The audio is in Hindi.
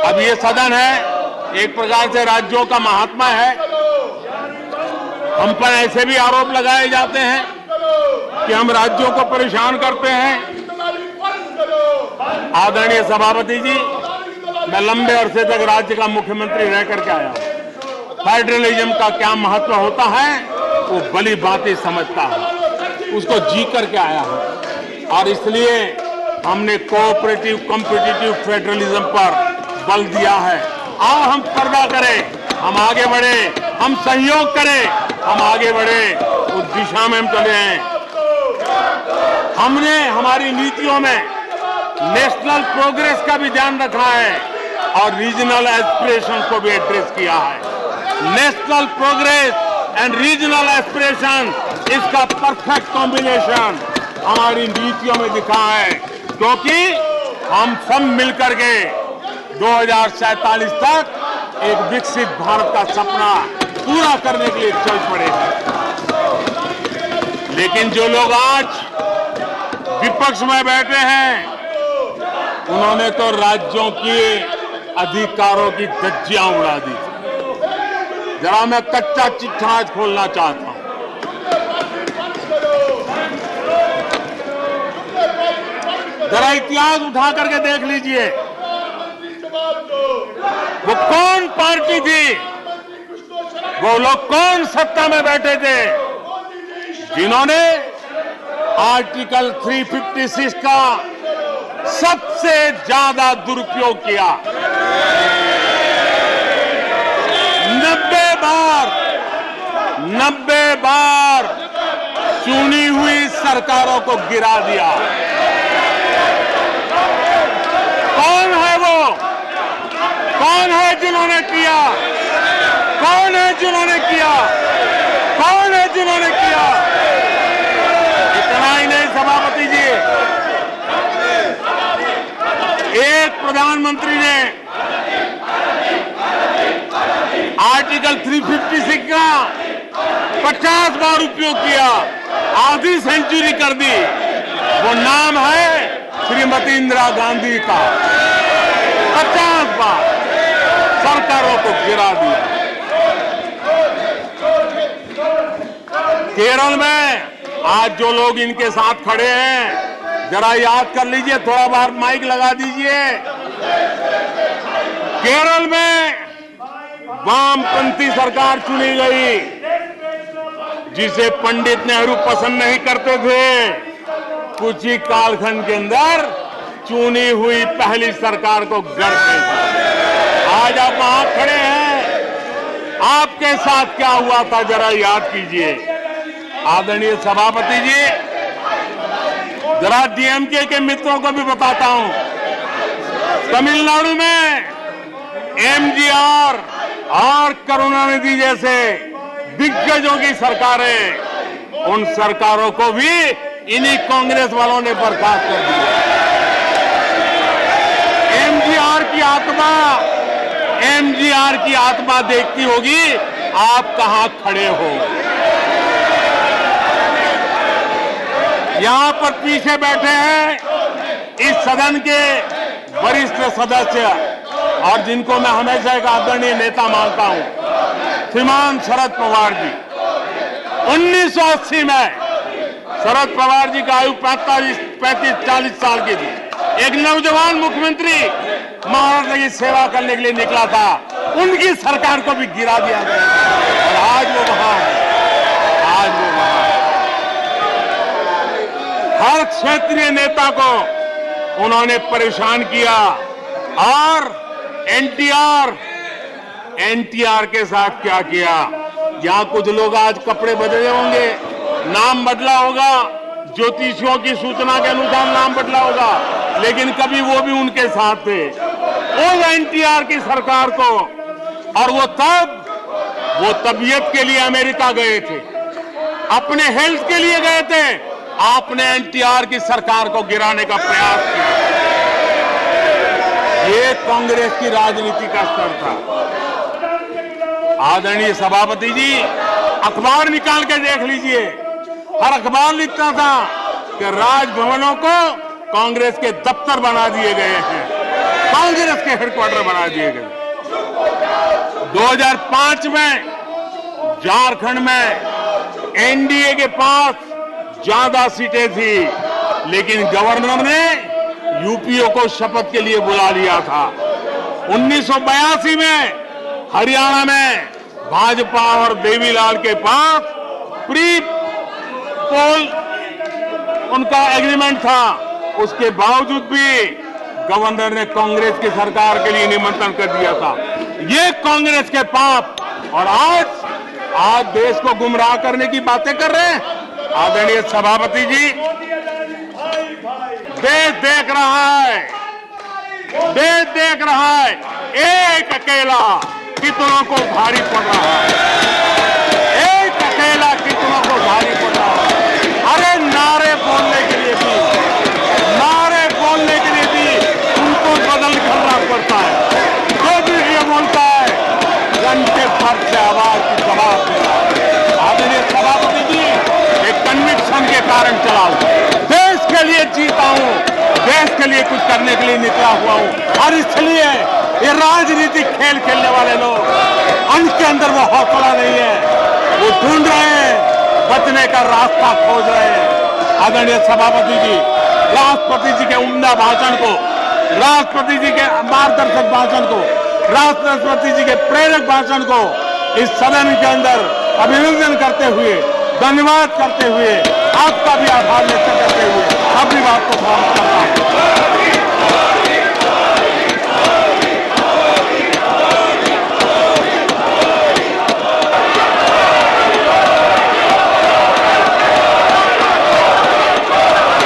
अब ये सदन है, एक प्रकार से राज्यों का महात्मा है। हम पर ऐसे भी आरोप लगाए जाते हैं कि हम राज्यों को परेशान करते हैं। आदरणीय सभापति जी, मैं लंबे अरसे तक राज्य का मुख्यमंत्री रह करके आया हूं। फेडरलिज्म का क्या महत्व होता है वो भली भांति समझता हूं, उसको जी करके आया हूं। और इसलिए हमने कोऑपरेटिव कॉम्पिटिटिव फेडरलिज्म पर बल दिया है। आओ हम पर्दा करें, हम आगे बढ़े, हम सहयोग करें, हम आगे बढ़े, उस दिशा में हम चले हैं। हमने हमारी नीतियों में नेशनल प्रोग्रेस का भी ध्यान रखा है और रीजनल एस्पिरेशन को भी एड्रेस किया है। National progress and regional aspiration, इसका परफेक्ट कॉम्बिनेशन हमारी नीतियों में दिखा है, क्योंकि हम सब मिलकर के 2047 तक एक विकसित भारत का सपना पूरा करने के लिए चल पड़े हैं। लेकिन जो लोग आज विपक्ष में बैठे हैं, उन्होंने तो राज्यों के अधिकारों की धज्जियां उड़ा दी। जरा मैं कच्चा चिट्ठा आज खोलना चाहता हूं। जरा इतिहास उठा करके देख लीजिए, वो कौन पार्टी थी, वो लोग कौन सत्ता में बैठे थे जिन्होंने आर्टिकल 356 का सबसे ज्यादा दुरुपयोग किया। 90 बार चुनी हुई सरकारों को गिरा दिया। कौन है वो? कौन है जिन्होंने किया? कौन है जिन्होंने किया? कौन है जिन्होंने किया? इतना ही नहीं सभापति जी, एक प्रधानमंत्री ने आर्टिकल 356 का 50 बार उपयोग किया, आधी सेंचुरी कर दी। वो नाम है श्रीमती इंदिरा गांधी का। 50 बार सरकारों को गिरा दिया। केरल में आज जो लोग इनके साथ खड़े हैं, जरा याद कर लीजिए, थोड़ा बार माइक लगा दीजिए। केरल में वामपंथी सरकार चुनी गई, जिसे पंडित नेहरू पसंद नहीं करते थे। कुछ ही कालखंड के अंदर चुनी हुई पहली सरकार को गढ़ते थे। आज आप वहां खड़े हैं, आपके साथ क्या हुआ था जरा याद कीजिए। आदरणीय सभापति जी, जरा डीएमके के मित्रों को भी बताता हूं, तमिलनाडु में एमजीआर और करुणानिधि जैसे दिग्गजों की सरकारें, उन सरकारों को भी इन्हीं कांग्रेस वालों ने बर्खास्त कर दिया। एमजीआर की आत्मा देखती होगी आप कहां खड़े हो। यहां पर पीछे बैठे हैं इस सदन के वरिष्ठ सदस्य और जिनको मैं हमेशा एक आदरणीय नेता मानता हूं, श्रीमान शरद पवार जी। 1980 में शरद पवार जी का आयु 35-40 साल की थी। एक नौजवान मुख्यमंत्री महाराष्ट्र की सेवा करने के लिए निकला था, उनकी सरकार को भी गिरा दिया गया और आज वो वहां है। आज वो वहां है। हर क्षेत्रीय नेता को उन्होंने परेशान किया और एनटीआर के साथ क्या किया। यहां कुछ लोग आज कपड़े बदले होंगे, नाम बदला होगा, ज्योतिषियों की सूचना के अनुसार नाम बदला होगा, लेकिन कभी वो भी उनके साथ थे। उस एनटीआर की सरकार को, और वो तबीयत के लिए अमेरिका गए थे, अपने हेल्थ के लिए गए थे। आपने एनटीआर की सरकार को गिराने का प्रयास किया। ये कांग्रेस की राजनीति का स्तर था। आदरणीय सभापति जी, अखबार निकाल के देख लीजिए, हर अखबार लिखता था कि राजभवनों को कांग्रेस के दफ्तर बना दिए गए हैं। कांग्रेस के हेडक्वार्टर बना दिए गए। 2005 में झारखंड में एनडीए के पास ज्यादा सीटें थी, लेकिन गवर्नर ने यूपीओ को शपथ के लिए बुला लिया था। 1982 में हरियाणा में भाजपा और देवीलाल के पास प्री पोल उनका एग्रीमेंट था, उसके बावजूद भी गवर्नर ने कांग्रेस की सरकार के लिए निमंत्रण कर दिया था। ये कांग्रेस के पाप, और आज देश को गुमराह करने की बातें कर रहे हैं। आदरणीय सभापति जी, देश देख रहा है, देश देख रहा है, एक अकेला कितनों को भारी पड़ रहा है, एक अकेला कितनों को भारी पड़ रहा है। अरे नारे बोलने के लिए भी उनको बदल करना पड़ता है। जो भी ये बोलता है घंटे भर से आवाज की जवाब देना। आदरणीय सभापति जी, एक कन्विक्शन के कारण चला हूं, देश के लिए जीता हूं, देश के लिए कुछ करने के लिए निकला हुआ हूं। और इसलिए ये राजनीतिक खेल खेलने वाले लोग, उनके अंदर वो हौसला नहीं है, वो ढूंढ रहे हैं, बचने का रास्ता खोज रहे हैं। आदरणीय सभापति जी, राष्ट्रपति जी के उम्दा भाषण को, राष्ट्रपति जी के मार्गदर्शक भाषण को, राष्ट्रपति जी के प्रेरक भाषण को इस सदन के अंदर अभिनंदन करते हुए, धन्यवाद करते हुए, आपका भी आभार व्यक्त करते हुए अपनी बात को समाप्त करते हैं।